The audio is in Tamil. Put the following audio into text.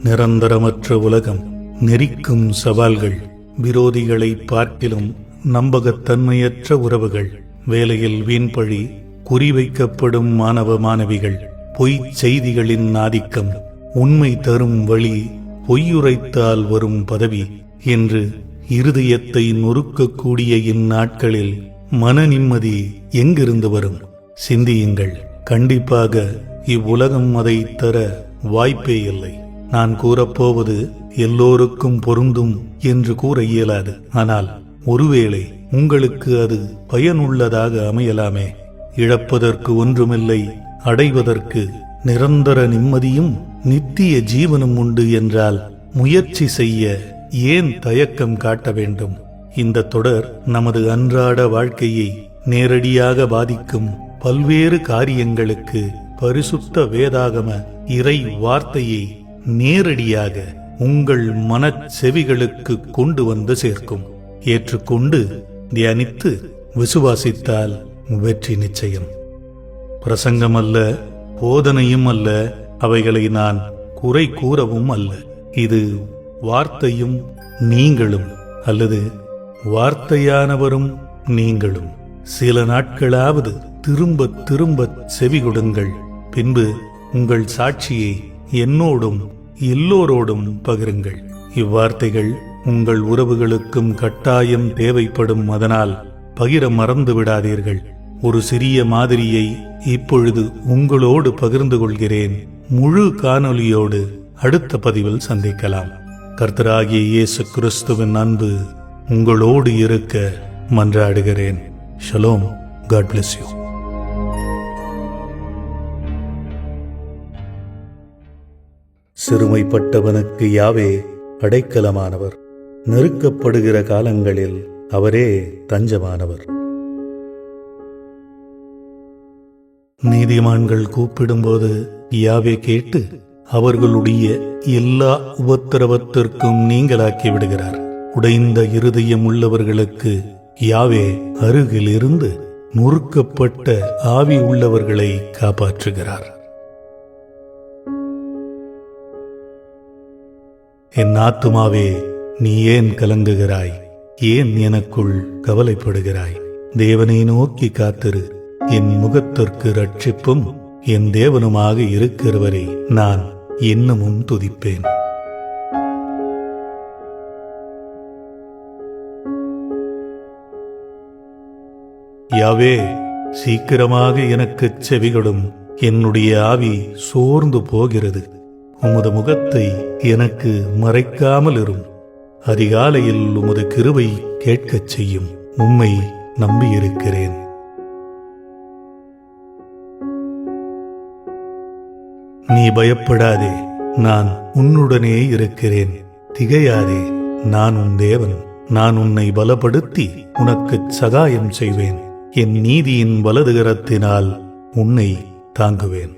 நிரந்தரமற்ற உலகம், நெறிக்கும் சவால்கள், விரோதிகளை பார்க்கிலும் நம்பகத்தன்மையற்ற உறவுகள், வேலையில் வீண்பழி, குறிவைக்கப்படும் மாணவ மாணவிகள், பொய்ச் செய்திகளின் ஆதிக்கம், உண்மை தரும் வழி, பொய்யுரைத்தால் வரும் பதவி என்று இருதயத்தை நொறுக்கக்கூடிய இந்நாட்களில் மன நிம்மதி எங்கிருந்து வரும்? சிந்தியுங்கள். கண்டிப்பாக இவ்வுலகம் அதை தர வாய்ப்பே இல்லை. நான் கூறப்போவது எல்லோருக்கும் பொருந்தும் என்று கூற இயலாது. ஆனால் ஒருவேளை உங்களுக்கு அது பயனுள்ளதாக அமையலாமே. இழப்பதற்கு ஒன்றுமில்லை, அடைவதற்கு நிரந்தர நிம்மதியும் நித்திய ஜீவனும் உண்டு என்றால் முயற்சி செய்ய ஏன் தயக்கம் காட்ட வேண்டும்? இந்த தொடர் நமது அன்றாட வாழ்க்கையை நேரடியாக பாதிக்கும் பல்வேறு காரியங்களுக்கு பரிசுத்த வேதாகம இறை வார்த்தையை நேரடியாக உங்கள் மனச் செவிகளுக்கு கொண்டு வந்து சேர்க்கும். ஏற்றுக்கொண்டு தியானித்து விசுவாசித்தால் வெற்றி நிச்சயம். பிரசங்கம் அல்ல, போதனையும் அல்ல, அவைகளை நான் குறை கூறவும் அல்ல. இது வார்த்தையும் நீங்களும், அல்லது வார்த்தையானவரும் நீங்களும் சில நாட்களாவது திரும்ப திரும்ப செவி கொடுங்கள். பின்பு உங்கள் சாட்சியை என்னோடும் எல்லோரோடும் பகிருங்கள். இவ்வார்த்தைகள் உங்கள் உறவுகளுக்கும் கட்டாயம் தேவைப்படும். அதனால் பகிர மறந்து விடாதீர்கள். ஒரு சிறிய மாதிரியை இப்பொழுது உங்களோடு பகிர்ந்து கொள்கிறேன். முழு காணொலியோடு அடுத்த பதிவில் சந்திக்கலாம். கர்த்தராகிய இயேசு கிறிஸ்துவின் அன்பு உங்களோடு இருக்க மன்றாடுகிறேன். ஷலோம். God bless you. சிறுமைப்பட்டவனுக்கு யாவே அடைக்கலமானவர், நெருக்கப்படுகிற காலங்களில் அவரே தஞ்சமானவர். நீதிமான்கள் கூப்பிடும்போது யாவே கேட்டு அவர்களுடைய எல்லா உபத்திரவத்திற்கும் நீங்களாக்கி விடுகிறார். உடைந்த இருதயம் உள்ளவர்களுக்கு யாவே அருகில் இருந்து நொறுக்கப்பட்ட ஆவி உள்ளவர்களை காப்பாற்றுகிறார். என் ஆத்துமாவே, நீ ஏன் கலங்குகிறாய்? ஏன் எனக்குள் கவலைப்படுகிறாய்? தேவனை நோக்கி காத்திரு. என் முகத்திற்கு ரட்சிப்பும் என் தேவனுமாக இருக்கிறவரை நான் இன்னமும் துதிப்பேன். யாவே, சீக்கிரமாக எனக்கு செவிகொடும். என்னுடைய ஆவி சோர்ந்து போகிறது. உமது முகத்தை எனக்கு மறைக்காமல் இரும். அதிகாலையில் உமது கிருபை கேட்கச் செய்யும். உம்மை நம்பியிருக்கிறேன். நீ பயப்படாதே, நான் உன்னுடனே இருக்கிறேன். திகையாதே, நான் உன் தேவன். நான் உன்னை பலப்படுத்தி உனக்கு சகாயம் செய்வேன். என் நீதியின் வலதுகரத்தினால் உன்னை தாங்குவேன்.